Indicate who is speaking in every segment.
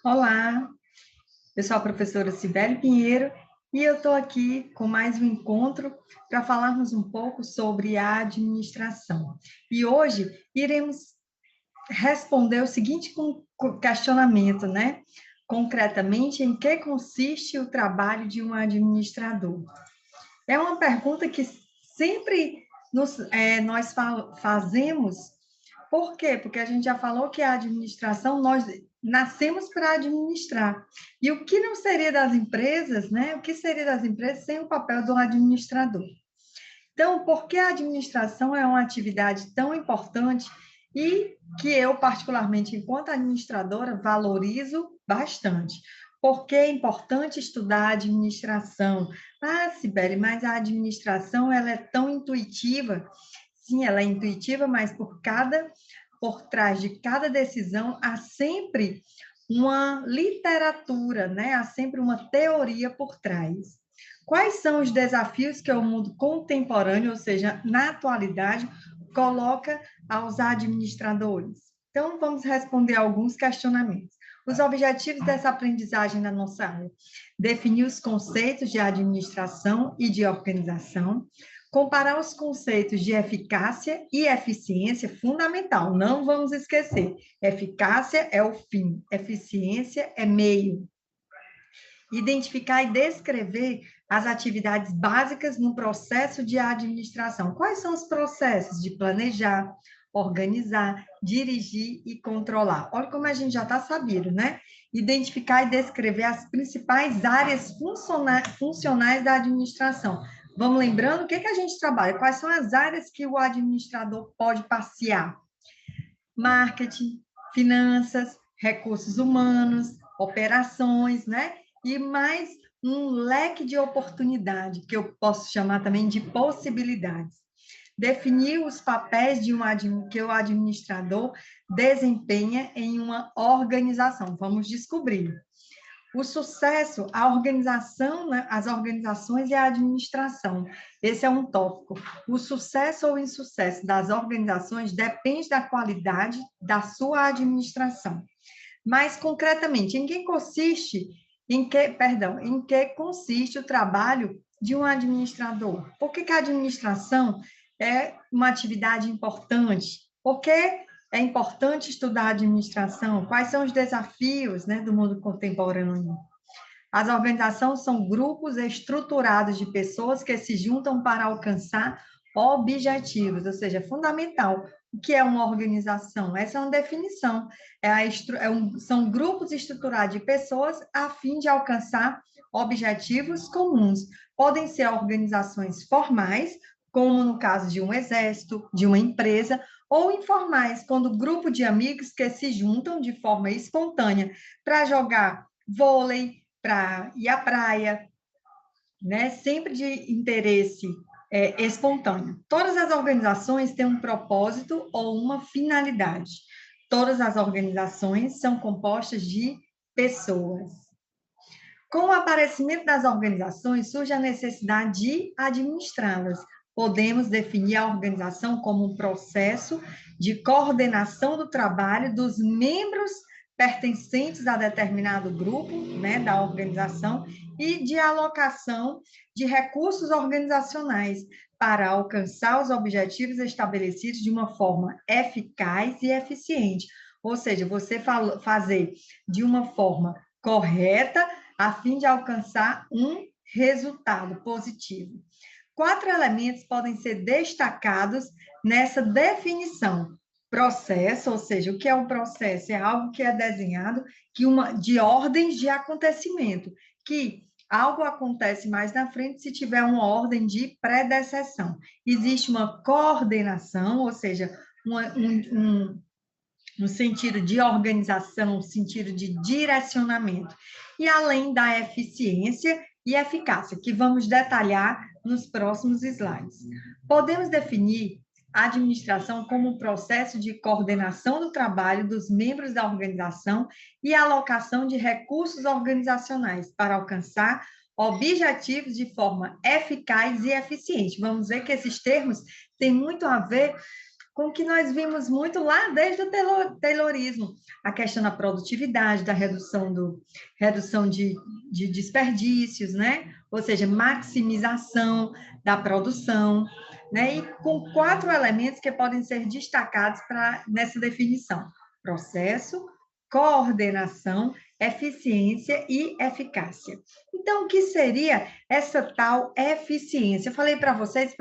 Speaker 1: Olá, eu sou a professora Cibele Pinheiro e eu estou aqui com mais um encontro para falarmos um pouco sobre a administração. E hoje iremos responder o seguinte questionamento, né? Concretamente, em que consiste o trabalho de um administrador? É uma pergunta que sempre nós fazemos. Por quê? Porque a gente já falou que a administração, nós nascemos para administrar. E o que não seria das empresas, né? O que seria das empresas sem o papel do administrador? Então, por que a administração é uma atividade tão importante e que eu, particularmente, enquanto administradora, valorizo bastante? Porque é importante estudar a administração. Ah, Sibeli, mas a administração ela é tão intuitiva. Sim, ela é intuitiva, mas por trás de cada decisão há sempre uma literatura, né? Há sempre uma teoria por trás. Quais são os desafios que o mundo contemporâneo, ou seja, na atualidade, coloca aos administradores? Então, vamos responder alguns questionamentos. Os objetivos dessa aprendizagem na nossa área: definir os conceitos de administração e de organização, comparar os conceitos de eficácia e eficiência, fundamental, não vamos esquecer. Eficácia é o fim, eficiência é meio. Identificar e descrever as atividades básicas no processo de administração. Quais são os processos de planejar, organizar, dirigir e controlar? Olha como a gente já está sabido, né? Identificar e descrever as principais áreas funcionais da administração. Vamos lembrando o que a gente trabalha, quais são as áreas que o administrador pode passear? Marketing, finanças, recursos humanos, operações, né? E mais um leque de oportunidade, que eu posso chamar também de possibilidades. Definir os papéis que o administrador desempenha em uma organização. Vamos descobrir. O sucesso, a organização, né, as organizações e a administração. Esse é um tópico. O sucesso ou insucesso das organizações depende da qualidade da sua administração. Mais concretamente, em que consiste o trabalho de um administrador? Por que a administração é uma atividade importante? Porque é importante estudar administração? Quais são os desafios, né, do mundo contemporâneo? As organizações são grupos estruturados de pessoas que se juntam para alcançar objetivos, ou seja, é fundamental. O que é uma organização? Essa é uma definição. São grupos estruturados de pessoas a fim de alcançar objetivos comuns. Podem ser organizações formais, como no caso de um exército, de uma empresa, ou informais, quando grupo de amigos que se juntam de forma espontânea para jogar vôlei, para ir à praia, né? Sempre de interesse espontâneo. Todas as organizações têm um propósito ou uma finalidade. Todas as organizações são compostas de pessoas. Com o aparecimento das organizações, surge a necessidade de administrá-las. Podemos definir a organização como um processo de coordenação do trabalho dos membros pertencentes a determinado grupo, né, da organização, e de alocação de recursos organizacionais para alcançar os objetivos estabelecidos de uma forma eficaz e eficiente. Ou seja, você fazer de uma forma correta a fim de alcançar um resultado positivo. 4 elementos podem ser destacados nessa definição. Processo, ou seja, o que é um processo? É algo que é desenhado de ordens de acontecimento, que algo acontece mais na frente se tiver uma ordem de predecessão. Existe uma coordenação, ou seja, no sentido de organização, no sentido de direcionamento, e além da eficiência e eficácia, que vamos detalhar nos próximos slides. Podemos definir a administração como um processo de coordenação do trabalho dos membros da organização e alocação de recursos organizacionais para alcançar objetivos de forma eficaz e eficiente. Vamos ver que esses termos têm muito a ver com o que nós vimos muito lá desde o Taylorismo, a questão da produtividade, da redução de desperdícios, né? Ou seja, maximização da produção, né? E com 4 elementos que podem ser destacados nessa definição: processo, coordenação, eficiência e eficácia. Então, o que seria essa tal eficiência? Eu falei para vocês,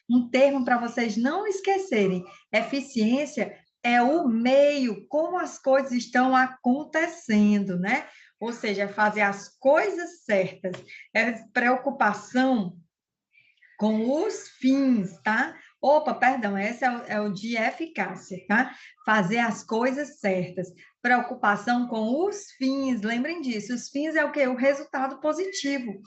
Speaker 1: um termo para vocês não esquecerem. Eficiência é o meio, como as coisas estão acontecendo, né? Ou seja, fazer as coisas certas. É preocupação com os fins, tá? Opa, perdão, esse é o de eficácia, tá? Fazer as coisas certas. Preocupação com os fins, lembrem disso. Os fins é o quê? O resultado positivo.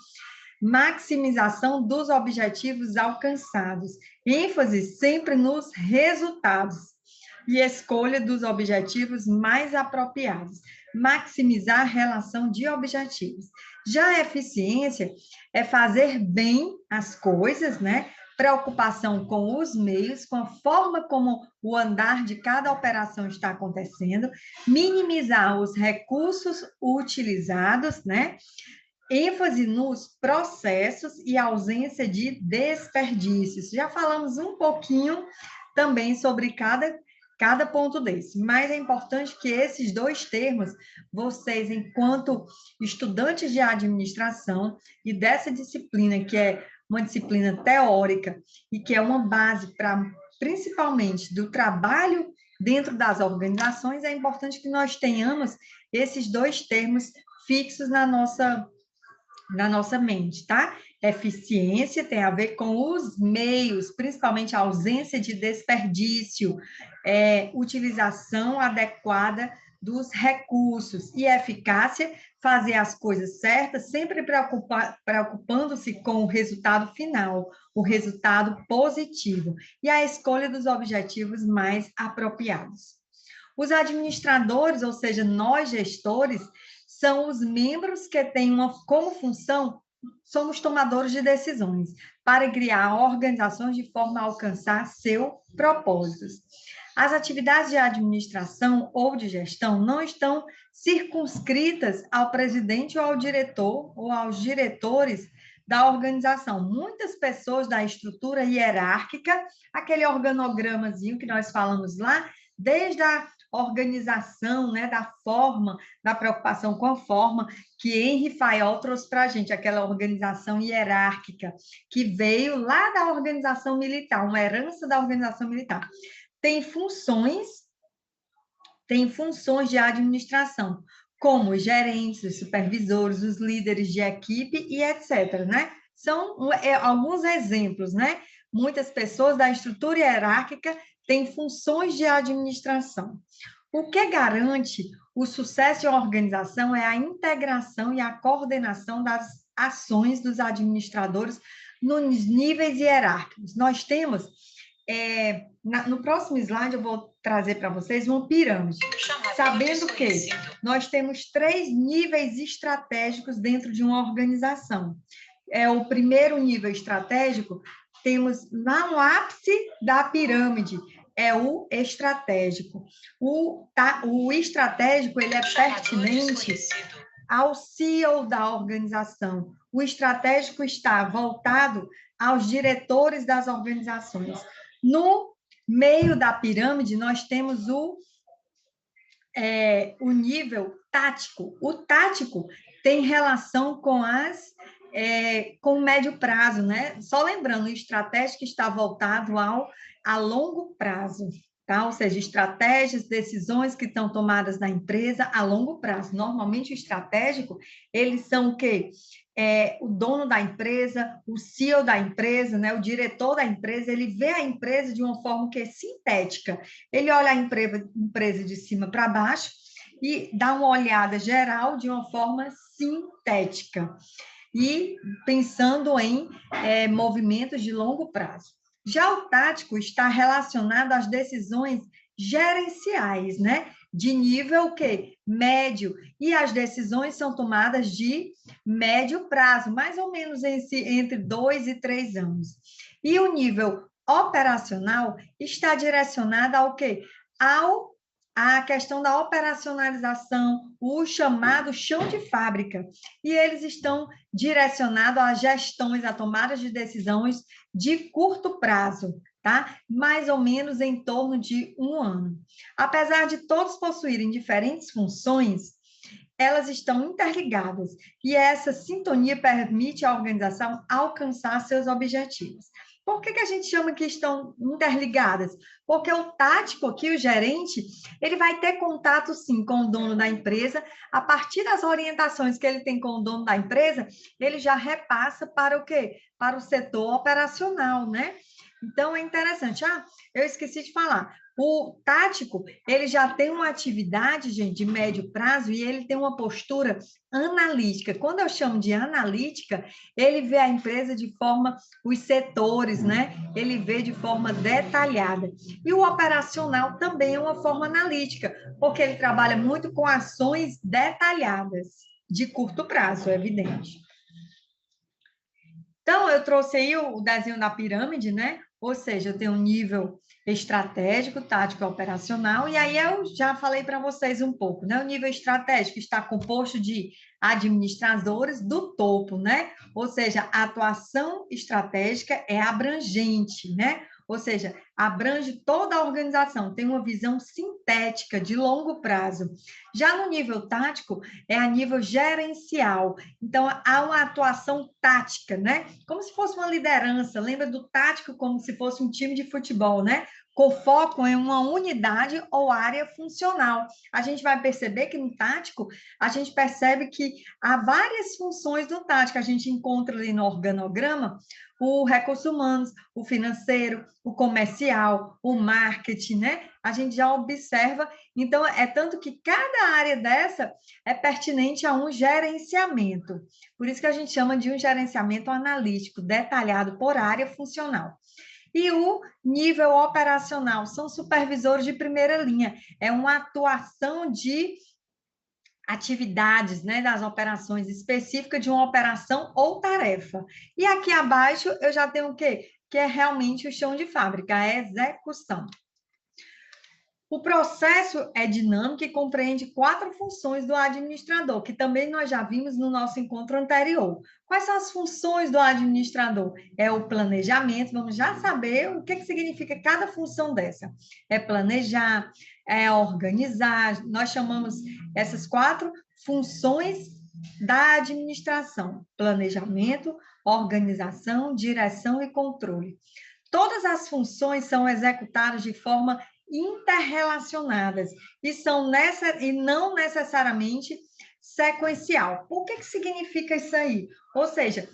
Speaker 1: Maximização dos objetivos alcançados. ênfase sempre nos resultados. E escolha dos objetivos mais apropriados. Maximizar a relação de objetivos. Já a eficiência é fazer bem as coisas, né? Preocupação com os meios, com a forma como o andar de cada operação está acontecendo, minimizar os recursos utilizados, né? ênfase nos processos e ausência de desperdícios. Já falamos um pouquinho também sobre cada ponto desse, mas é importante que esses 2 termos, vocês, enquanto estudantes de administração e dessa disciplina, que é uma disciplina teórica e que é uma base para, principalmente, do trabalho dentro das organizações, é importante que nós tenhamos esses 2 termos fixos na nossa mente, tá? Eficiência tem a ver com os meios, principalmente a ausência de desperdício, utilização adequada dos recursos e eficácia, fazer as coisas certas, sempre preocupando-se com o resultado final, o resultado positivo e a escolha dos objetivos mais apropriados. Os administradores, ou seja, nós gestores, são os membros que têm como função, somos tomadores de decisões, para criar organizações de forma a alcançar seus propósitos. As atividades de administração ou de gestão não estão circunscritas ao presidente ou ao diretor ou aos diretores da organização. Muitas pessoas da estrutura hierárquica, aquele organogramazinho que nós falamos lá, desde a organização, né, da forma, da preocupação com a forma, que Henry Fayol trouxe para a gente, aquela organização hierárquica, que veio lá da organização militar, uma herança da organização militar. Tem funções de administração, como os gerentes, os supervisores, os líderes de equipe e etc., né? São alguns exemplos, né? Muitas pessoas da estrutura hierárquica têm funções de administração. O que garante o sucesso de uma organização é a integração e a coordenação das ações dos administradores nos níveis hierárquicos. Nós temos, no próximo slide, eu vou trazer para vocês uma pirâmide, sabendo que nós temos 3 níveis estratégicos dentro de uma organização. O primeiro nível estratégico, temos lá no ápice da pirâmide, é o estratégico. O estratégico, ele é pertinente ao CEO da organização. O estratégico está voltado aos diretores das organizações. No meio da pirâmide, nós temos o nível tático. O tático tem relação com com o médio prazo, né? Só lembrando, o estratégico está voltado a longo prazo, tá? Ou seja, estratégias, decisões que estão tomadas na empresa a longo prazo. Normalmente, o estratégico, eles são o quê? O dono da empresa, o CEO da empresa, né? O diretor da empresa, ele vê a empresa de uma forma que é sintética. Ele olha a empresa de cima para baixo e dá uma olhada geral de uma forma sintética e pensando em movimentos de longo prazo. Já o tático está relacionado às decisões gerenciais, né? De nível o quê? Médio. E as decisões são tomadas de médio prazo, mais ou menos entre 2 e 3 anos. E o nível operacional está direcionada ao quê? A questão da operacionalização, o chamado chão de fábrica. E eles estão direcionados a gestões, a tomadas de decisões de curto prazo, tá? Mais ou menos em torno de 1 ano. Apesar de todos possuírem diferentes funções, elas estão interligadas e essa sintonia permite à organização alcançar seus objetivos. Por que a gente chama que estão interligadas? Porque o tático aqui, o gerente, ele vai ter contato, sim, com o dono da empresa. A partir das orientações que ele tem com o dono da empresa, ele já repassa para o quê? Para o setor operacional, né? Então, é interessante. Eu esqueci de falar. O tático, ele já tem uma atividade, gente, de médio prazo e ele tem uma postura analítica. Quando eu chamo de analítica, ele vê a empresa de forma, os setores, né? Ele vê de forma detalhada. E o operacional também é uma forma analítica, porque ele trabalha muito com ações detalhadas, de curto prazo, é evidente. Então, eu trouxe aí o desenho da pirâmide, né? Ou seja, eu tenho um nível estratégico, tático e operacional, e aí eu já falei para vocês um pouco, né? O nível estratégico está composto de administradores do topo, né? Ou seja, a atuação estratégica é abrangente, né? Ou seja, abrange toda a organização, tem uma visão sintética de longo prazo. Já no nível tático, é a nível gerencial. Então, há uma atuação tática, né? Como se fosse uma liderança. Lembra do tático como se fosse um time de futebol, né? Com foco em uma unidade ou área funcional. A gente vai perceber que no tático, a gente percebe que há várias funções do tático. A gente encontra ali no organograma o recursos humanos, o financeiro, o comercial, o marketing, né? A gente já observa. Então, é tanto que cada área dessa é pertinente a um gerenciamento. Por isso que a gente chama de um gerenciamento analítico, detalhado por área funcional. E o nível operacional são supervisores de primeira linha, é uma atuação de atividades, né, das operações específicas de uma operação ou tarefa. E aqui abaixo eu já tenho o quê? Que é realmente o chão de fábrica, a execução. O processo é dinâmico e compreende 4 funções do administrador, que também nós já vimos no nosso encontro anterior. Quais são as funções do administrador? É o planejamento, vamos já saber o que significa cada função dessa. É planejar, é organizar, nós chamamos essas 4 funções da administração: planejamento, organização, direção e controle. Todas as funções são executadas de forma interrelacionadas e não necessariamente sequencial. O que significa isso aí? Ou seja,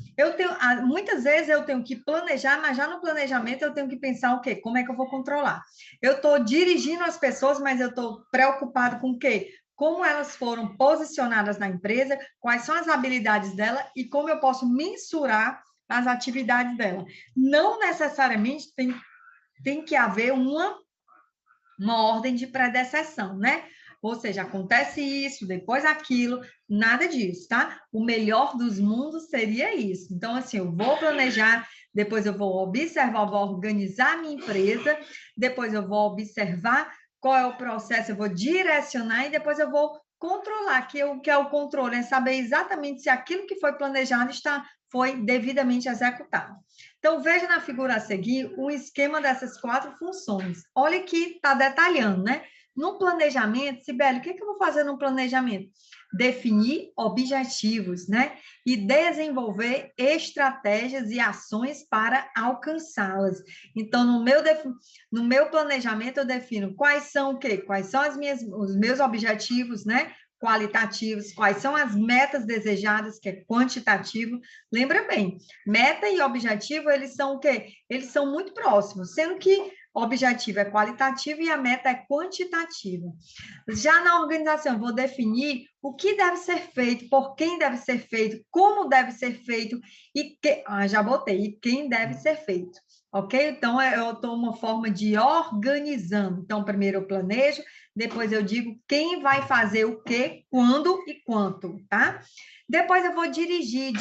Speaker 1: muitas vezes eu tenho que planejar, mas já no planejamento eu tenho que pensar o quê? Como é que eu vou controlar? Eu estou dirigindo as pessoas, mas eu estou preocupado com o quê? Como elas foram posicionadas na empresa, quais são as habilidades dela e como eu posso mensurar as atividades dela. Não necessariamente tem que haver uma ordem de predecessão, né? Ou seja, acontece isso, depois aquilo, nada disso, tá? O melhor dos mundos seria isso. Então, assim, eu vou planejar, depois eu vou observar, vou organizar a minha empresa, depois eu vou observar qual é o processo, eu vou direcionar e depois eu vou controlar, que é o controle, é saber exatamente se aquilo que foi planejado foi devidamente executado. Então, veja na figura a seguir um esquema dessas 4 funções. Olha que está detalhando, né? No planejamento, Sibeli, o que eu vou fazer no planejamento? Definir objetivos, né? E desenvolver estratégias e ações para alcançá-las. Então, no meu planejamento, eu defino quais são o quê? Quais são os meus objetivos, né? Qualitativos, quais são as metas desejadas, que é quantitativo. Lembra bem, meta e objetivo, eles são o quê? Eles são muito próximos, sendo que o objetivo é qualitativo e a meta é quantitativa. Já na organização, eu vou definir o que deve ser feito, por quem deve ser feito, como deve ser feito já botei, e quem deve ser feito. Ok? Então, eu estou uma forma de organizando. Então, primeiro eu planejo, depois eu digo quem vai fazer o quê, quando e quanto, tá? Depois eu vou dirigir.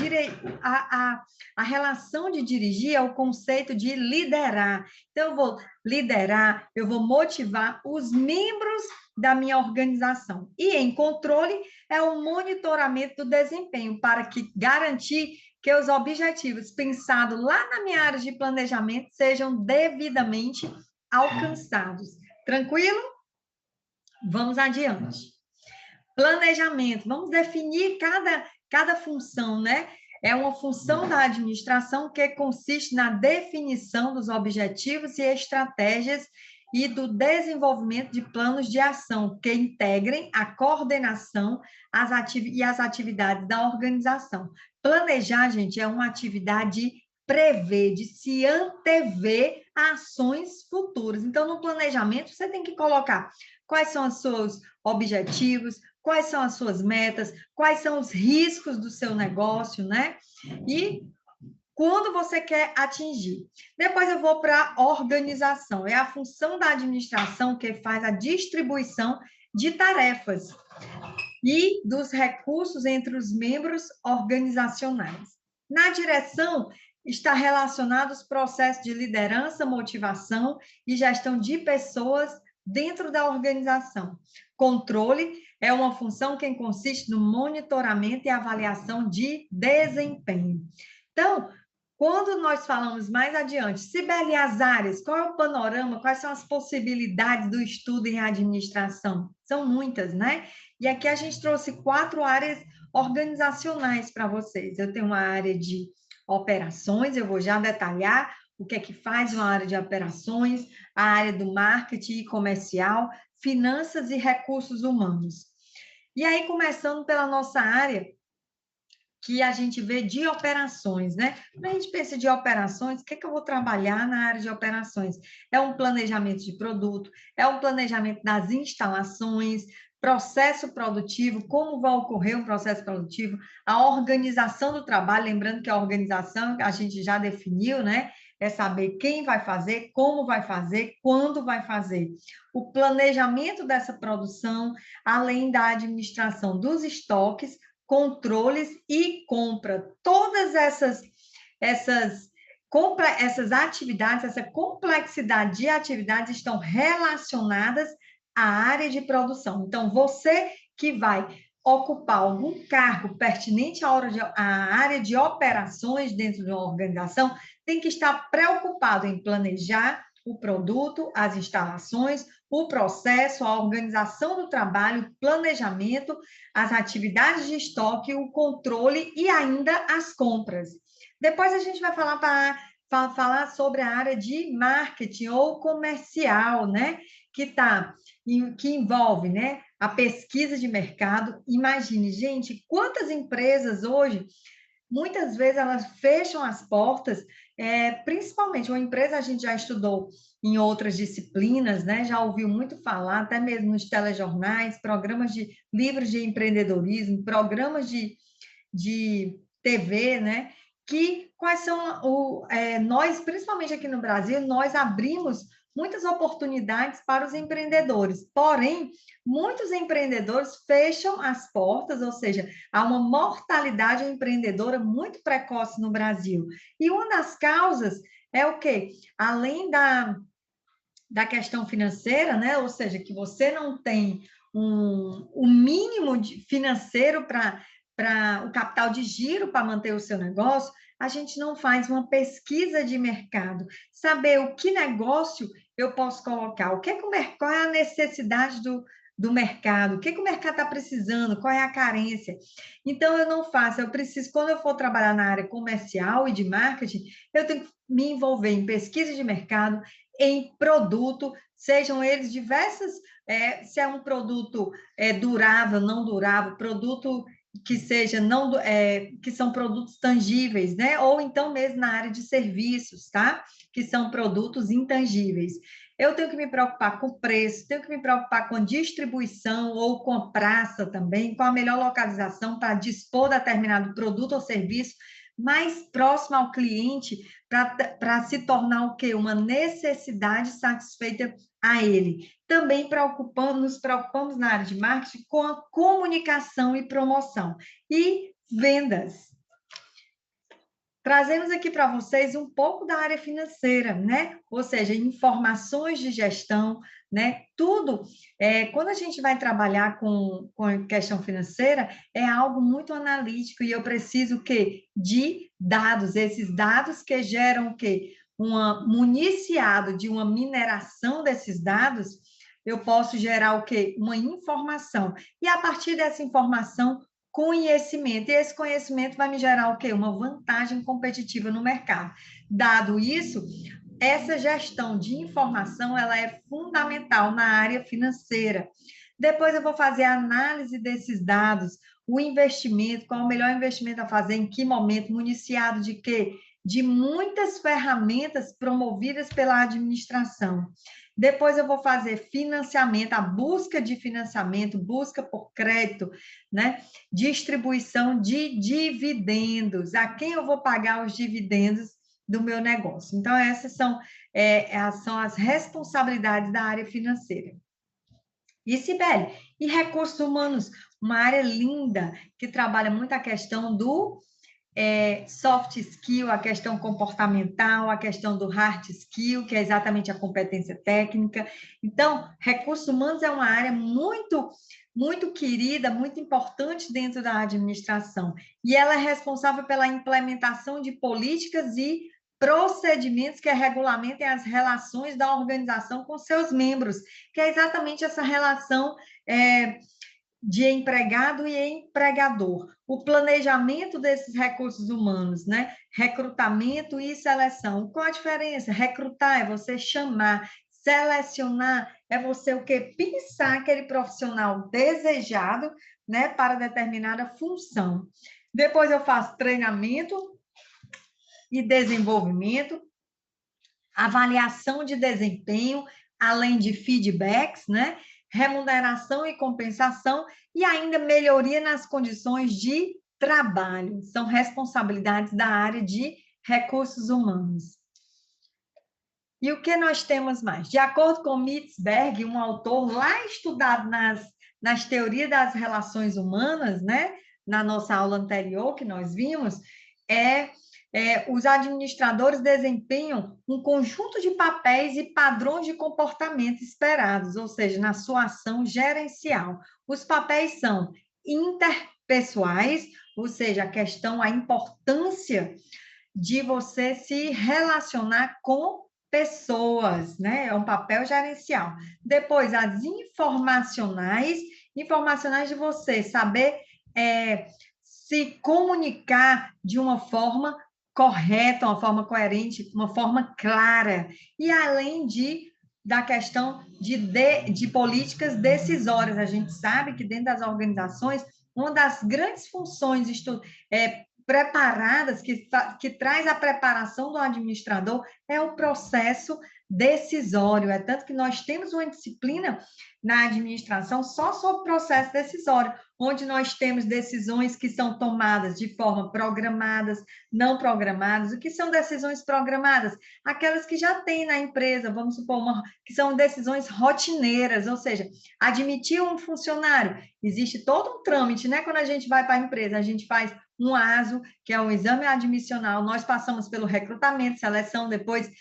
Speaker 1: A relação de dirigir é o conceito de liderar. Então, eu vou liderar, eu vou motivar os membros da minha organização. E em controle é o monitoramento do desempenho para que garantir que os objetivos pensados lá na minha área de planejamento sejam devidamente alcançados. Tranquilo? Vamos adiante. Planejamento. Vamos definir cada função, né? É uma função da administração que consiste na definição dos objetivos e estratégias e do desenvolvimento de planos de ação que integrem a coordenação e as atividades da organização. Planejar, gente, é uma atividade de prever, de se antever a ações futuras. Então, no planejamento, você tem que colocar quais são os seus objetivos, quais são as suas metas, quais são os riscos do seu negócio, né? E quando você quer atingir. Depois eu vou para a organização. É a função da administração que faz a distribuição de tarefas e dos recursos entre os membros organizacionais. Na direção, está relacionado os processos de liderança, motivação e gestão de pessoas dentro da organização. Controle é uma função que consiste no monitoramento e avaliação de desempenho. Então, quando nós falamos mais adiante, Sibeli, as áreas, qual é o panorama, quais são as possibilidades do estudo em administração? São muitas, né? E aqui a gente trouxe 4 áreas organizacionais para vocês. Eu tenho uma área de operações, eu vou já detalhar o que é que faz uma área de operações, a área do marketing quomercial, finanças e recursos humanos. E aí, começando pela nossa área, que a gente vê de operações, né? Quando a gente pensa de operações, o que é que eu vou trabalhar na área de operações? É um planejamento de produto, é um planejamento das instalações, processo produtivo, como vai ocorrer um processo produtivo, a organização do trabalho, lembrando que a organização a gente já definiu, né? É saber quem vai fazer, como vai fazer, quando vai fazer. O planejamento dessa produção, além da administração dos estoques, controles e compra. Todas essas atividades, essa complexidade de atividades estão relacionadas à área de produção. Então, você que vai ocupar algum cargo pertinente à área de operações dentro de uma organização, tem que estar preocupado em planejar o produto, as instalações, o processo, a organização do trabalho, o planejamento, as atividades de estoque, o controle e ainda as compras. Depois a gente vai falar sobre a área de marketing ou comercial, né? Que envolve, né, a pesquisa de mercado. Imagine, gente, quantas empresas hoje, muitas vezes elas fecham as portas, principalmente uma empresa a gente já estudou em outras disciplinas, né? Já ouviu muito falar, até mesmo nos telejornais, programas de livros de empreendedorismo, programas de TV, né? Quais são nós, principalmente aqui no Brasil, nós abrimos muitas oportunidades para os empreendedores. Porém, muitos empreendedores fecham as portas, ou seja, há uma mortalidade empreendedora muito precoce no Brasil. E uma das causas é o quê? Além da questão financeira, né? Ou seja, que você não tem um mínimo financeiro para o capital de giro para manter o seu negócio, a gente não faz uma pesquisa de mercado, saber o que negócio eu posso colocar, qual é a necessidade do mercado, o que o mercado está precisando, qual é a carência. Então, eu não faço, eu preciso, quando eu for trabalhar na área comercial e de marketing, eu tenho que me envolver em pesquisa de mercado, em produto, sejam eles diversos, se é um produto durável, não durável, produto que seja não que são produtos tangíveis, né? Ou então mesmo na área de serviços, tá? Que são produtos intangíveis. Eu tenho que me preocupar com o preço, tenho que me preocupar com a distribuição ou com a praça também, com a melhor localização para dispor determinado produto ou serviço, mais próximo ao cliente para se tornar o quê? Uma necessidade satisfeita a ele. Também nos preocupamos na área de marketing com a comunicação e promoção. E vendas. Trazemos aqui para vocês um pouco da área financeira, né? Ou seja, informações de gestão, né? Tudo, quando a gente vai trabalhar com a questão financeira, é algo muito analítico e eu preciso o quê? De dados, esses dados que geram o quê? Municiado de uma mineração desses dados, eu posso gerar o quê? Uma informação. E a partir dessa informação, conhecimento. E esse conhecimento vai me gerar o quê? Uma vantagem competitiva no mercado. Dado isso, essa gestão de informação, ela é fundamental na área financeira. Depois eu vou fazer a análise desses dados, o investimento, qual o melhor investimento a fazer, em que momento, municiado de quê? De muitas ferramentas promovidas pela administração. Depois eu vou fazer financiamento, a busca de financiamento, busca por crédito, né? Distribuição de dividendos, a quem eu vou pagar os dividendos do meu negócio. Então, essas são as responsabilidades da área financeira. E, Sibeli, e recursos humanos? Uma área linda que trabalha muito a questão do soft skill, a questão comportamental, a questão do hard skill, que é exatamente a competência técnica. Então, recursos humanos é uma área muito querida, muito importante dentro da administração. E ela é responsável pela implementação de políticas e procedimentos que regulamentem as relações da organização com seus membros, que é exatamente essa relação de empregado e empregador. O planejamento desses recursos humanos, né? Recrutamento e seleção. Qual a diferença? Recrutar é você chamar, selecionar é você o quê? Pensar aquele profissional desejado, né, para determinada função. Depois eu faço treinamento e desenvolvimento, avaliação de desempenho, além de feedbacks, né? Remuneração e compensação e ainda melhoria nas condições de trabalho. São responsabilidades da área de recursos humanos. E o que nós temos mais? De acordo com Mitzberg, um autor lá estudado nas teorias das relações humanas, né? Na nossa aula anterior que nós vimos, os administradores desempenham um conjunto de papéis e padrões de comportamento esperados, ou seja, na sua ação gerencial. Os papéis são interpessoais, ou seja, a importância de você se relacionar com pessoas, né? É um papel gerencial. Depois, as informacionais de você saber se comunicar de uma forma correta, uma forma coerente, uma forma clara. E além da questão de políticas decisórias. A gente sabe que dentro das organizações, uma das grandes funções preparadas, que traz a preparação do administrador, é o processo decisório. É tanto que nós temos uma disciplina na administração só sobre processo decisório, onde nós temos decisões que são tomadas de forma programadas, não programadas. O que são decisões programadas? Aquelas que já tem na empresa, vamos supor, que são decisões rotineiras, ou seja, admitir um funcionário. Existe todo um trâmite, né? Quando a gente vai para a empresa, a gente faz um ASO, que é um exame admissional, nós passamos pelo recrutamento, seleção, depois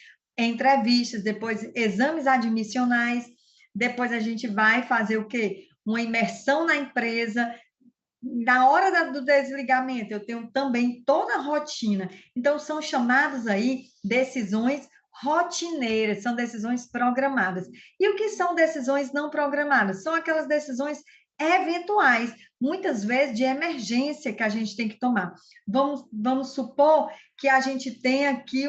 Speaker 1: entrevistas, depois exames admissionais, depois a gente vai fazer o quê? Uma imersão na empresa. Na hora do desligamento, eu tenho também toda a rotina. Então, são chamadas aí decisões rotineiras, são decisões programadas. E o que são decisões não programadas? São aquelas decisões eventuais, muitas vezes de emergência que a gente tem que tomar. Vamos supor que a gente tem aqui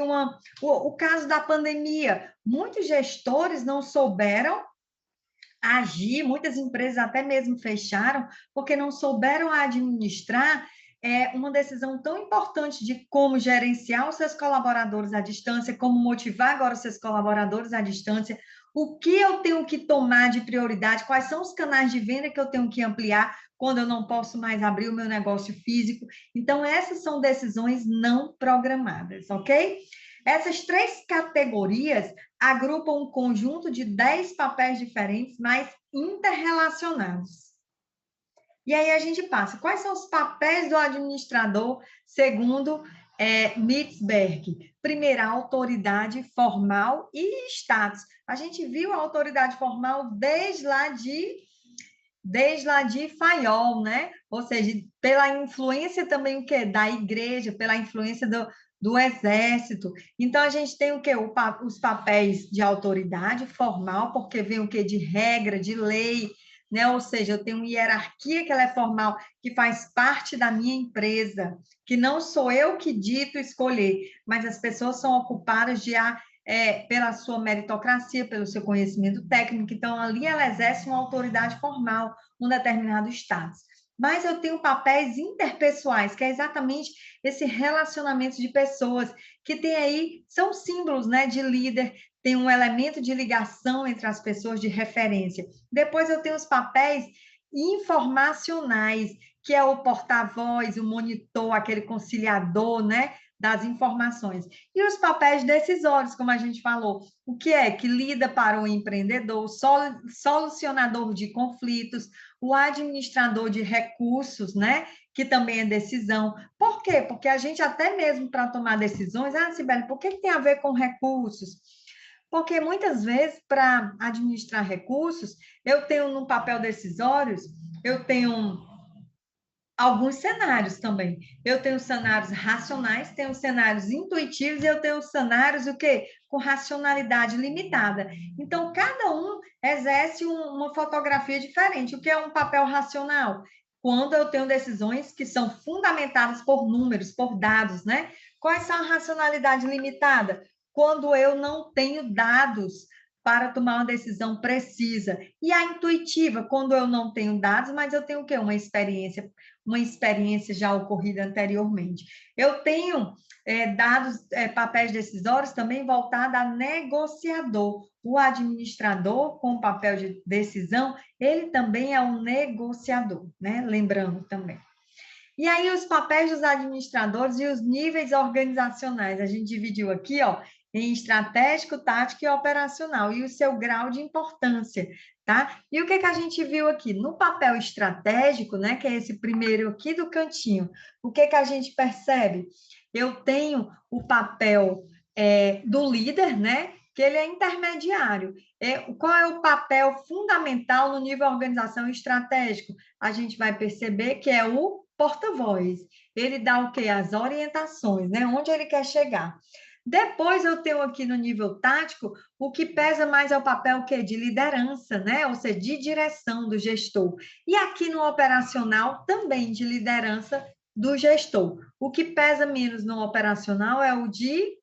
Speaker 1: o caso da pandemia. Muitos gestores não souberam agir, muitas empresas até mesmo fecharam, porque não souberam administrar uma decisão tão importante de como gerenciar os seus colaboradores à distância, como motivar agora os seus colaboradores à distância, o que eu tenho que tomar de prioridade, quais são os canais de venda que eu tenho que ampliar, quando eu não posso mais abrir o meu negócio físico. Então, essas são decisões não programadas, ok? Essas três categorias agrupam um conjunto de 10 papéis diferentes, mas interrelacionados. E aí a gente passa. Quais são os papéis do administrador, segundo Mitzberg? Primeiro, a autoridade formal e status. A gente viu a autoridade formal desde lá de Fayol, né? Ou seja, pela influência também o quê? Da igreja, pela influência do exército. Então, a gente tem o quê? Os papéis de autoridade formal, porque vem o quê? De regra, de lei, né? Ou seja, eu tenho uma hierarquia que ela é formal, que faz parte da minha empresa, que não sou eu que dito escolher, mas as pessoas são ocupadas pela sua meritocracia, pelo seu conhecimento técnico, então ali ela exerce uma autoridade formal, um determinado status. Mas eu tenho papéis interpessoais, que é exatamente esse relacionamento de pessoas, que tem aí, são símbolos, né, de líder, tem um elemento de ligação entre as pessoas de referência. Depois eu tenho os papéis informacionais, que é o porta-voz, o monitor, aquele conciliador, né, das informações. E os papéis decisórios, como a gente falou, o que é que lida para o empreendedor, solucionador de conflitos, o administrador de recursos, né, que também é decisão. Por quê? Porque a gente até mesmo para tomar decisões, Sibeli, por que tem a ver com recursos? Porque muitas vezes, para administrar recursos, eu tenho no papel decisórios, eu tenho alguns cenários também. Eu tenho cenários racionais, tenho cenários intuitivos e eu tenho cenários o quê? Com racionalidade limitada. Então, cada um exerce uma fotografia diferente. O que é um papel racional? Quando eu tenho decisões que são fundamentadas por números, por dados, né? Quais são a racionalidade limitada? Quando eu não tenho dados para tomar uma decisão precisa. E a intuitiva, quando eu não tenho dados, mas eu tenho o quê? Uma experiência já ocorrida anteriormente. Eu tenho dados, papéis decisórios também voltados a negociador. O administrador, com papel de decisão, ele também é um negociador, né? Lembrando também. E aí, os papéis dos administradores e os níveis organizacionais. A gente dividiu aqui, ó, em estratégico, tático e operacional, e o seu grau de importância, tá? E o que a gente viu aqui? No papel estratégico, né, que é esse primeiro aqui do cantinho, o que a gente percebe? Eu tenho o papel do líder, né, que ele é intermediário. Qual é o papel fundamental no nível organização estratégico? A gente vai perceber que é o porta-voz. Ele dá o quê? As orientações, né? Onde ele quer chegar. Depois eu tenho aqui no nível tático, o que pesa mais é o papel que de liderança, né? Ou seja, de direção do gestor. E aqui no operacional também de liderança do gestor. O que pesa menos no operacional é o de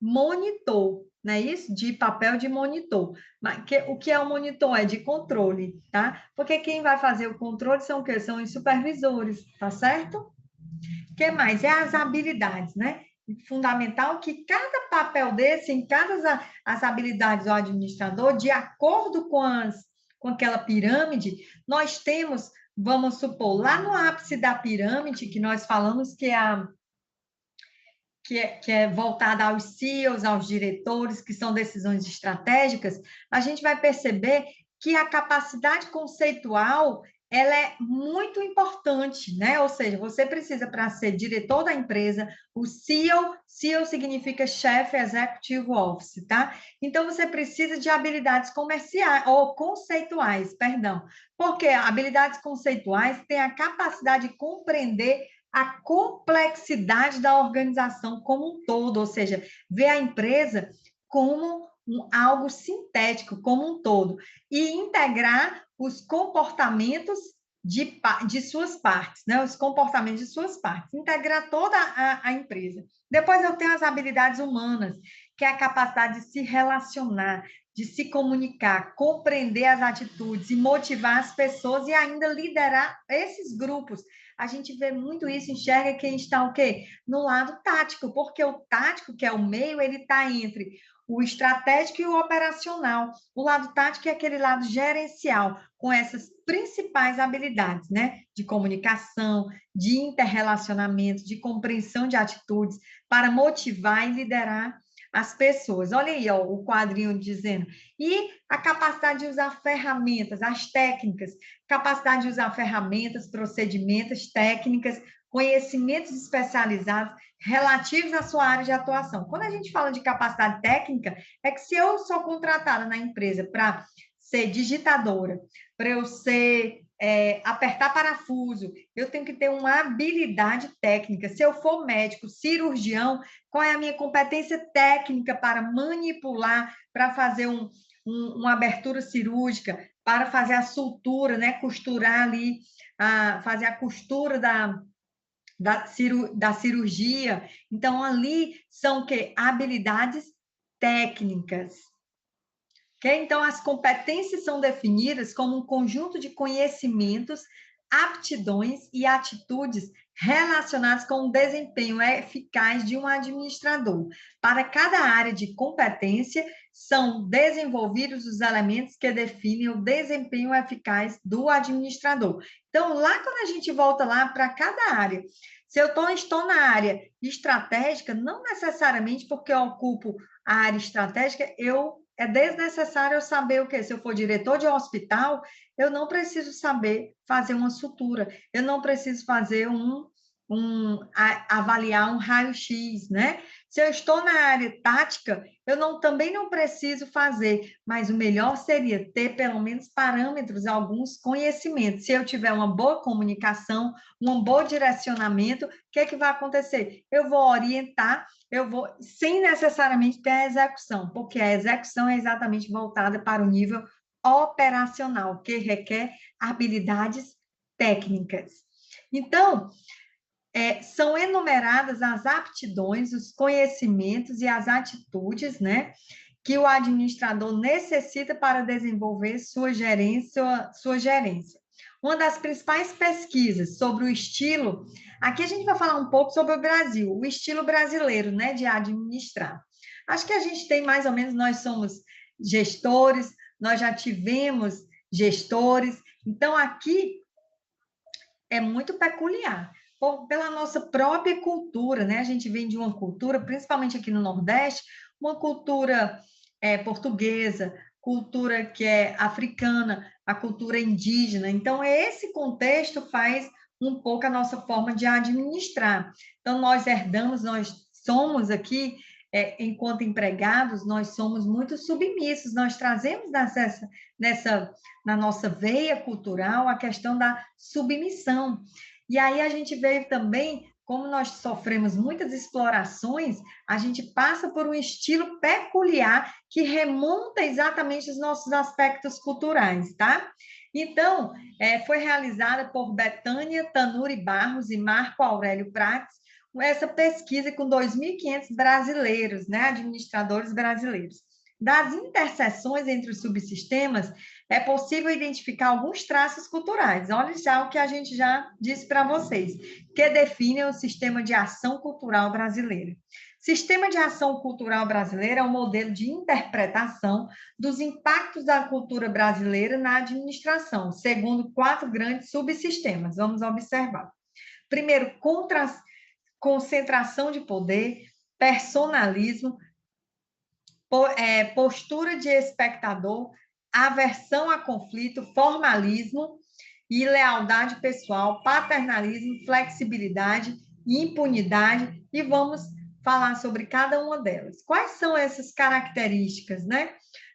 Speaker 1: monitor, não é isso? De papel de monitor. Mas o que é o monitor? É de controle, tá? Porque quem vai fazer o controle são o quê? São os supervisores, tá certo? O que mais? É as habilidades, né? Fundamental que cada papel desse, em cada as habilidades do administrador, de acordo com aquela pirâmide, nós temos, vamos supor, lá no ápice da pirâmide, que nós falamos que é voltada aos CEOs, aos diretores, que são decisões estratégicas, a gente vai perceber que a capacidade conceitual ela é muito importante, né? Ou seja, você precisa, para ser diretor da empresa, o CEO significa chefe executive office, tá? Então, você precisa de habilidades comerciais, ou conceituais, perdão. Porque habilidades conceituais têm a capacidade de compreender a complexidade da organização como um todo, ou seja, ver a empresa como algo sintético, como um todo, e integrar os comportamentos de suas partes, né? Os comportamentos de suas partes, integrar toda a empresa. Depois eu tenho as habilidades humanas, que é a capacidade de se relacionar, de se comunicar, compreender as atitudes e motivar as pessoas e ainda liderar esses grupos. A gente vê muito isso, enxerga quem está o quê? No lado tático, porque o tático, que é o meio, ele está entre o estratégico e o operacional. O lado tático é aquele lado gerencial, com essas principais habilidades, né? De comunicação, de interrelacionamento, de compreensão de atitudes, para motivar e liderar as pessoas. Olha aí, ó, o quadrinho dizendo. E a capacidade de usar ferramentas, as técnicas, capacidade de usar ferramentas, procedimentos, técnicas, conhecimentos especializados relativos à sua área de atuação. Quando a gente fala de capacidade técnica, é que se eu sou contratada na empresa para ser digitadora, para eu ser apertar parafuso, eu tenho que ter uma habilidade técnica. Se eu for médico, cirurgião, qual é a minha competência técnica para manipular, para fazer uma abertura cirúrgica, para fazer a sutura, né? Costurar ali, fazer a costura da cirurgia. Então, ali são o quê? Habilidades técnicas. Okay? Então, as competências são definidas como um conjunto de conhecimentos, aptidões e atitudes relacionadas com o desempenho eficaz de um administrador. Para cada área de competência, são desenvolvidos os elementos que definem o desempenho eficaz do administrador. Então, lá quando a gente volta lá para cada área, se eu estou na área estratégica, não necessariamente porque eu ocupo a área estratégica, é desnecessário eu saber o quê? Se eu for diretor de um hospital, eu não preciso saber fazer uma sutura, eu não preciso fazer avaliar um raio-x, né? Se eu estou na área tática, também não preciso fazer, mas o melhor seria ter pelo menos parâmetros, alguns conhecimentos. Se eu tiver uma boa comunicação, um bom direcionamento, o que é que vai acontecer? Eu vou orientar, sem necessariamente ter a execução, porque a execução é exatamente voltada para o nível operacional, que requer habilidades técnicas. Então, são enumeradas as aptidões, os conhecimentos e as atitudes, né, que o administrador necessita para desenvolver sua gerência. Uma das principais pesquisas sobre o estilo, aqui a gente vai falar um pouco sobre o Brasil, o estilo brasileiro, né, de administrar. Acho que a gente tem mais ou menos, nós somos gestores, nós já tivemos gestores, então aqui é muito peculiar, pela nossa própria cultura, né? A gente vem de uma cultura, principalmente aqui no Nordeste, uma cultura portuguesa, cultura que é africana, a cultura indígena. Então, esse contexto faz um pouco a nossa forma de administrar. Então, nós herdamos, nós somos aqui, enquanto empregados, nós somos muito submissos, nós trazemos na nossa veia cultural a questão da submissão. E aí a gente veio também, como nós sofremos muitas explorações, a gente passa por um estilo peculiar que remonta exatamente os nossos aspectos culturais, tá? Então, foi realizada por Betânia Tanuri Barros e Marco Aurélio Prates essa pesquisa com 2.500 brasileiros, né, administradores brasileiros. Das interseções entre os subsistemas, é possível identificar alguns traços culturais. Olha já o que a gente já disse para vocês, que definem o sistema de ação cultural brasileiro. Sistema de ação cultural brasileiro é um modelo de interpretação dos impactos da cultura brasileira na administração, segundo 4 grandes subsistemas. Vamos observar. Primeiro, concentração de poder, personalismo, postura de espectador, aversão a conflito, formalismo e lealdade pessoal, paternalismo, flexibilidade, impunidade, e vamos falar sobre cada uma delas. Quais são essas características, né?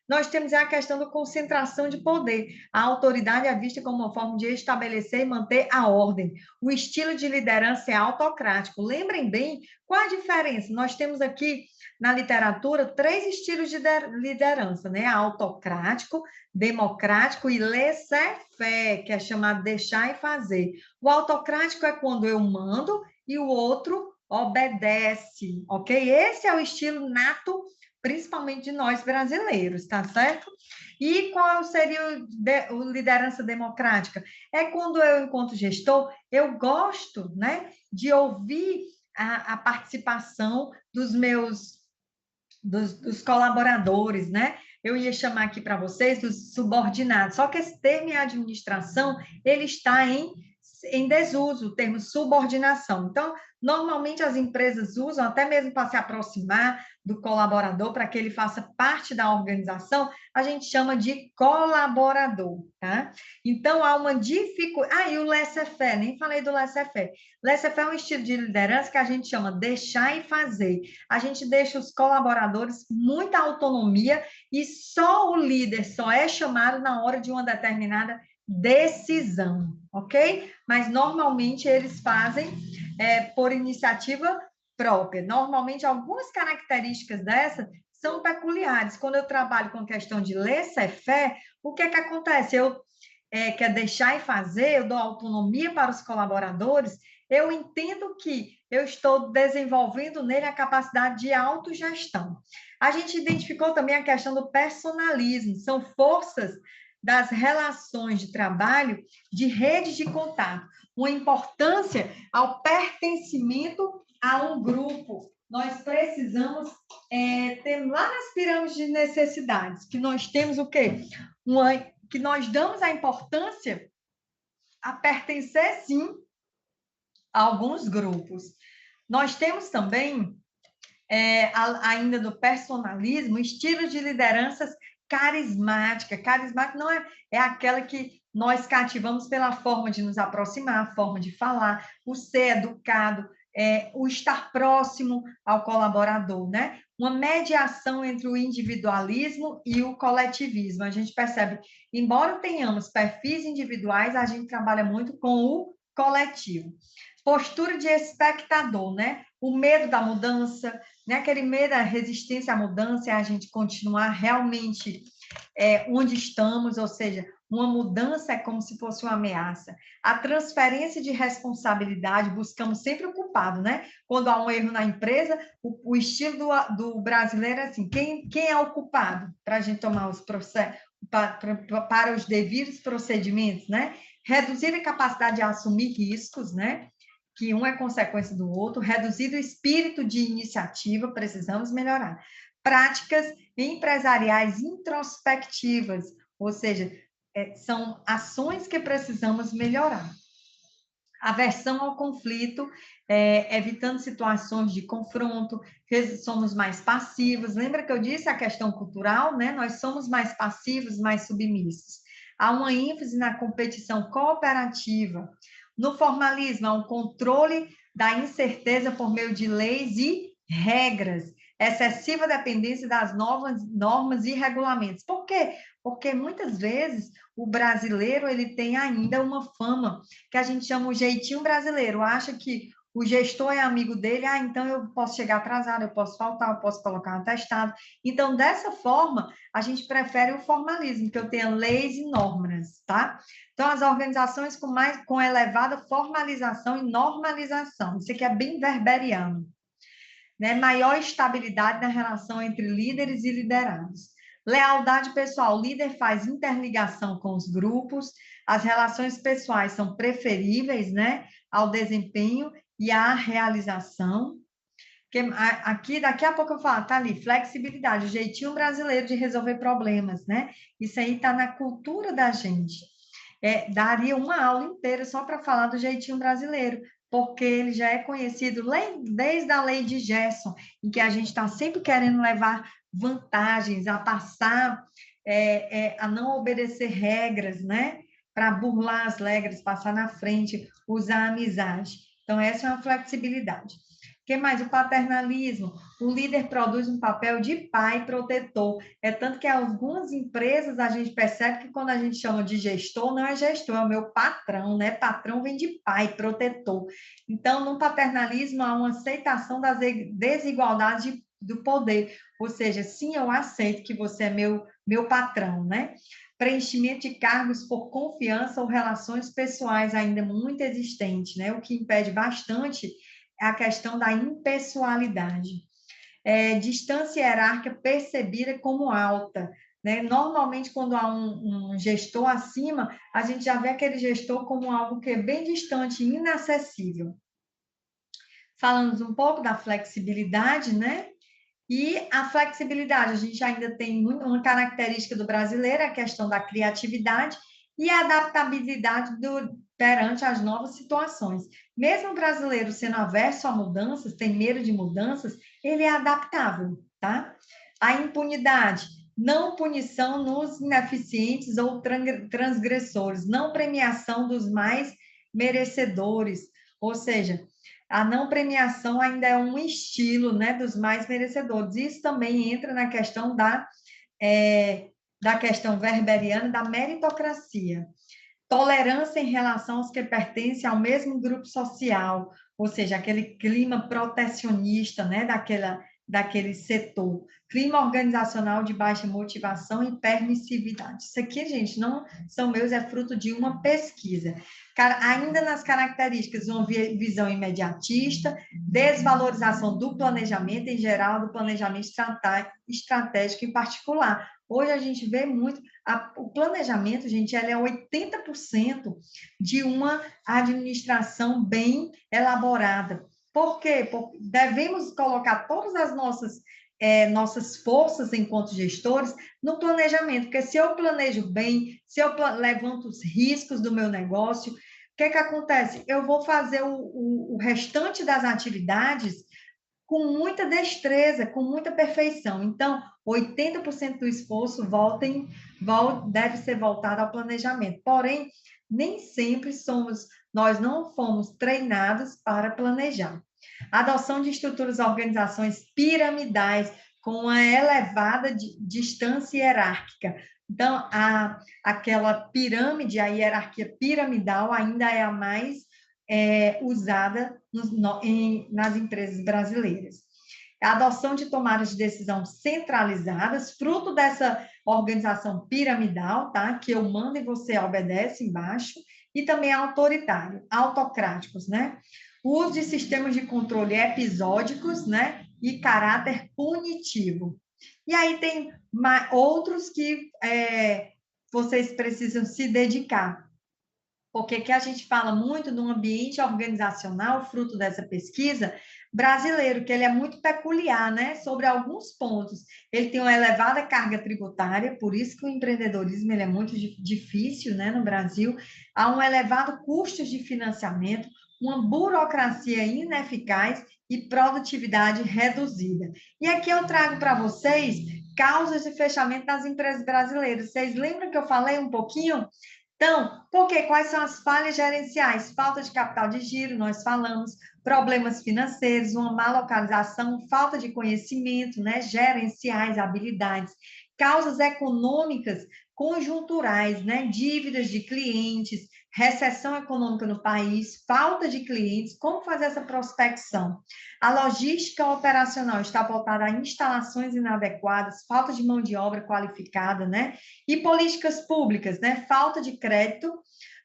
Speaker 1: Nós temos a questão da concentração de poder. A autoridade é vista como uma forma de estabelecer e manter a ordem. O estilo de liderança é autocrático. Lembrem bem qual a diferença. Nós temos aqui na literatura 3 estilos de liderança, né? Autocrático, democrático e laissez-faire, que é chamado deixar e fazer. O autocrático é quando eu mando e o outro obedece, ok? Esse é o estilo nato, principalmente de nós brasileiros, tá certo? E qual seria o liderança democrática? É quando eu, enquanto gestor, eu gosto, né, de ouvir a participação dos colaboradores, né? Eu ia chamar aqui para vocês dos subordinados, só que esse termo em administração, ele está em desuso, o termo subordinação. Então, normalmente as empresas usam, até mesmo para se aproximar do colaborador, para que ele faça parte da organização, a gente chama de colaborador, tá? Então, há uma dificuldade... Ah, e o laissez-faire, nem falei do laissez-faire. Laissez-faire é um estilo de liderança que a gente chama deixar e fazer. A gente deixa os colaboradores muita autonomia e só o líder só é chamado na hora de uma determinada decisão, ok? Mas normalmente eles fazem por iniciativa própria. Normalmente algumas características dessas são peculiares. Quando eu trabalho com questão de laissez-faire, o que é que acontece? Eu quer deixar e fazer, eu dou autonomia para os colaboradores, eu entendo que eu estou desenvolvendo nele a capacidade de autogestão. A gente identificou também a questão do personalismo, são forças das relações de trabalho de redes de contato, uma importância ao pertencimento a um grupo. Nós precisamos ter lá nas pirâmides de necessidades, que nós temos o quê? Que nós damos a importância a pertencer, sim, a alguns grupos. Nós temos também, ainda do personalismo, estilos de lideranças carismática. Carismática não é aquela que nós cativamos pela forma de nos aproximar, a forma de falar, o ser educado, o estar próximo ao colaborador, né? Uma mediação entre o individualismo e o coletivismo. A gente percebe, embora tenhamos perfis individuais, a gente trabalha muito com o coletivo. Postura de espectador, né? O medo da mudança, né? Aquele medo da resistência à mudança, é a gente continuar realmente onde estamos, ou seja, uma mudança é como se fosse uma ameaça. A transferência de responsabilidade, buscamos sempre o culpado, né? Quando há um erro na empresa, o estilo do brasileiro é assim, quem é o culpado para a gente tomar os processos, para os devidos procedimentos, né? Reduzir a capacidade de assumir riscos, né? Que um é consequência do outro, reduzir o espírito de iniciativa, precisamos melhorar. Práticas empresariais introspectivas, ou seja, são ações que precisamos melhorar. Aversão ao conflito, evitando situações de confronto, somos mais passivos. Lembra que eu disse a questão cultural, né? Nós somos mais passivos, mais submissos. Há uma ênfase na competição cooperativa. No formalismo, há um controle da incerteza por meio de leis e regras. Excessiva dependência das novas normas e regulamentos. Por quê? Porque muitas vezes o brasileiro ele tem ainda uma fama que a gente chama o jeitinho brasileiro. Acha que o gestor é amigo dele, então eu posso chegar atrasado, eu posso faltar, eu posso colocar um atestado. Então, dessa forma, a gente prefere o formalismo, que eu tenha leis e normas, tá? Então, as organizações com elevada formalização e normalização, isso aqui é bem weberiano, né? Maior estabilidade na relação entre líderes e liderados. Lealdade pessoal, o líder faz interligação com os grupos, as relações pessoais são preferíveis, né, ao desempenho e à realização. Aqui, daqui a pouco eu falo, tá ali, flexibilidade, o jeitinho brasileiro de resolver problemas, né? Isso aí tá na cultura da gente. Daria uma aula inteira só para falar do jeitinho brasileiro, porque ele já é conhecido desde a lei de Gerson, em que a gente está sempre querendo levar vantagens, a passar, a não obedecer regras, né? Para burlar as regras, passar na frente, usar a amizade. Então, essa é uma flexibilidade. O que mais? O paternalismo. O líder produz um papel de pai protetor. É tanto que em algumas empresas a gente percebe que quando a gente chama de gestor, não é gestor, é o meu patrão, né? Patrão vem de pai, protetor. Então, no paternalismo, há uma aceitação das desigualdades do poder. Ou seja, sim, eu aceito que você é meu patrão, né? Preenchimento de cargos por confiança ou relações pessoais ainda muito existentes, né? O que impede bastante é a questão da impessoalidade. Distância hierárquica percebida como alta, né? Normalmente, quando há um gestor acima, a gente já vê aquele gestor como algo que é bem distante, inacessível. Falamos um pouco da flexibilidade, né? E a flexibilidade, a gente ainda tem uma característica do brasileiro, a questão da criatividade e a adaptabilidade perante as novas situações. Mesmo o brasileiro sendo averso a mudanças, tem medo de mudanças, ele é adaptável, tá? A impunidade, não punição nos ineficientes ou transgressores, não premiação dos mais merecedores, ou seja, a não premiação ainda é um estilo, né, dos mais merecedores. Isso também entra na questão da questão weberiana da meritocracia. Tolerância em relação aos que pertencem ao mesmo grupo social, ou seja, aquele clima protecionista, né, daquele setor. Clima organizacional de baixa motivação e permissividade. Isso aqui, gente, não são meus, é fruto de uma pesquisa. Ainda nas características, uma visão imediatista, desvalorização do planejamento em geral, do planejamento estratégico em particular. Hoje a gente vê muito o planejamento, gente, ele é 80% de uma administração bem elaborada. Por quê? Porque devemos colocar todas as nossas forças enquanto gestores no planejamento, porque se eu planejo bem, se eu levanto os riscos do meu negócio, o que acontece? Eu vou fazer o restante das atividades com muita destreza, com muita perfeição. Então, 80% do esforço deve ser voltado ao planejamento. Porém, nem sempre nós não fomos treinados para planejar. Adoção de estruturas, organizações piramidais com uma elevada distância hierárquica. Então, aquela pirâmide, a hierarquia piramidal ainda é a mais usada nas empresas brasileiras. A adoção de tomadas de decisão centralizadas, fruto dessa organização piramidal, tá? Que eu mando e você obedece embaixo, e também autoritário, autocráticos, né? O uso de sistemas de controle episódicos, né? E caráter punitivo. E aí tem outros que vocês precisam se dedicar, porque que a gente fala muito no ambiente organizacional, fruto dessa pesquisa, brasileiro, que ele é muito peculiar, né, sobre alguns pontos. Ele tem uma elevada carga tributária, por isso que o empreendedorismo ele é muito difícil, né, no Brasil. Há um elevado custo de financiamento, uma burocracia ineficaz e produtividade reduzida. E aqui eu trago para vocês causas de fechamento das empresas brasileiras. Vocês lembram que eu falei um pouquinho? Então, quais são as falhas gerenciais? Falta de capital de giro, nós falamos, problemas financeiros, uma má localização, falta de conhecimento, né, gerenciais, habilidades, causas econômicas conjunturais, né, dívidas de clientes, recessão econômica no país, falta de clientes, como fazer essa prospecção? A logística operacional está voltada a instalações inadequadas, falta de mão de obra qualificada, né? E políticas públicas, né? Falta de crédito,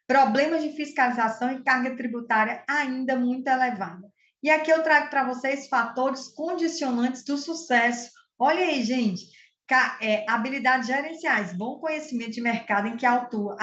Speaker 1: problemas de fiscalização e carga tributária ainda muito elevada. E aqui eu trago para vocês fatores condicionantes do sucesso. Olha aí, gente, habilidades gerenciais, bom conhecimento de mercado em que atua,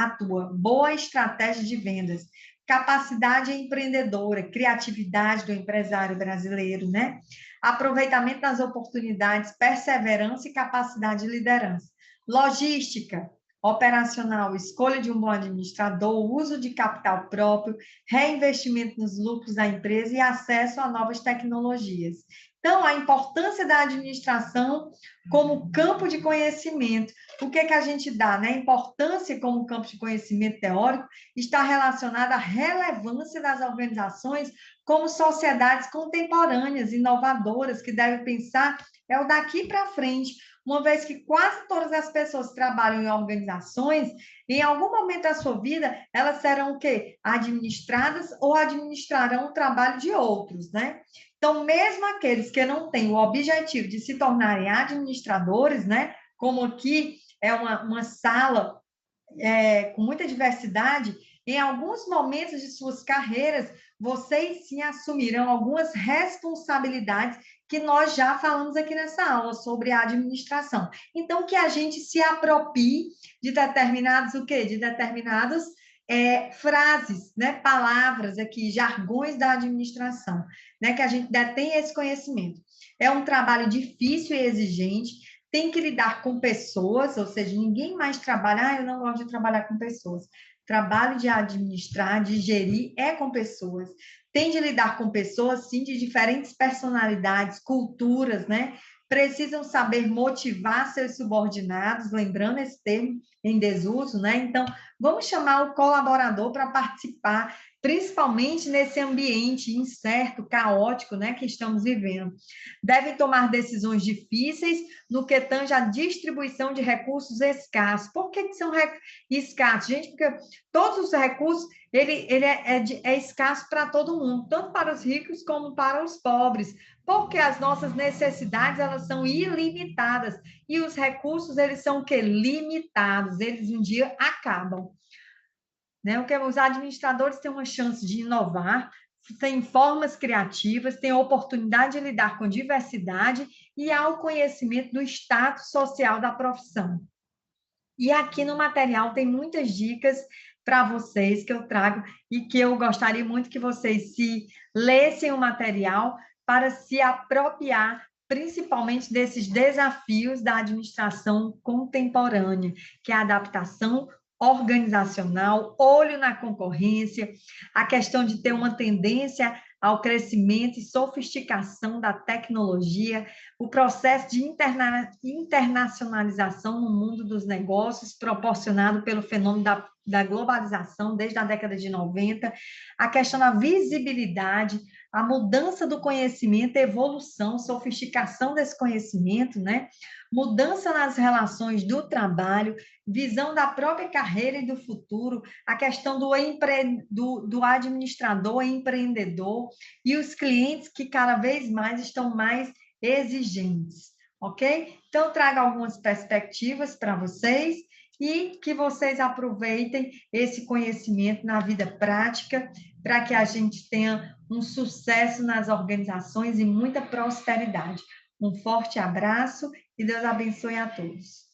Speaker 1: boa estratégia de vendas, capacidade empreendedora, criatividade do empresário brasileiro, né? Aproveitamento das oportunidades, perseverança e capacidade de liderança. Logística, operacional, escolha de um bom administrador, uso de capital próprio, reinvestimento nos lucros da empresa e acesso a novas tecnologias. Então, a importância da administração como campo de conhecimento. O que a gente dá, né? A importância como campo de conhecimento teórico está relacionada à relevância das organizações como sociedades contemporâneas, inovadoras, que devem pensar o daqui para frente, uma vez que quase todas as pessoas que trabalham em organizações, em algum momento da sua vida, elas serão o quê? Administradas ou administrarão o trabalho de outros, né? Então, mesmo aqueles que não têm o objetivo de se tornarem administradores, né? Como aqui é uma sala com muita diversidade, em alguns momentos de suas carreiras, vocês sim assumirão algumas responsabilidades que nós já falamos aqui nessa aula sobre a administração. Então, que a gente se aproprie de determinados, o quê? De determinados frases, né, palavras aqui, jargões da administração, né, que a gente detém esse conhecimento. É um trabalho difícil e exigente, tem que lidar com pessoas, ou seja, ninguém mais trabalha, eu não gosto de trabalhar com pessoas. Trabalho de administrar, de gerir é com pessoas. Tem de lidar com pessoas, sim, de diferentes personalidades, culturas, né? Precisam saber motivar seus subordinados, lembrando esse termo em desuso, né? Então, vamos chamar o colaborador para participar, principalmente nesse ambiente incerto, caótico, né, que estamos vivendo. Devem tomar decisões difíceis no que tange a distribuição de recursos escassos. Por que são escassos? Gente, porque todos os recursos, ele é escasso para todo mundo, tanto para os ricos como para os pobres, porque as nossas necessidades, elas são ilimitadas, e os recursos, eles são o quê? Limitados, eles um dia acabam. Né? O que os administradores têm uma chance de inovar, têm formas criativas, têm a oportunidade de lidar com diversidade e há o conhecimento do status social da profissão. E aqui no material tem muitas dicas para vocês que eu trago e que eu gostaria muito que vocês se lessem o material para se apropriar principalmente desses desafios da administração contemporânea, que é a adaptação organizacional, olho na concorrência, a questão de ter uma tendência ao crescimento e sofisticação da tecnologia, o processo de internacionalização no mundo dos negócios, proporcionado pelo fenômeno da globalização desde a década de 90, a questão da visibilidade, a mudança do conhecimento, evolução, sofisticação desse conhecimento, né? Mudança nas relações do trabalho, visão da própria carreira e do futuro, a questão do administrador empreendedor e os clientes que cada vez mais estão mais exigentes, ok? Então, eu trago algumas perspectivas para vocês e que vocês aproveitem esse conhecimento na vida prática para que a gente tenha um sucesso nas organizações e muita prosperidade. Um forte abraço e Deus abençoe a todos.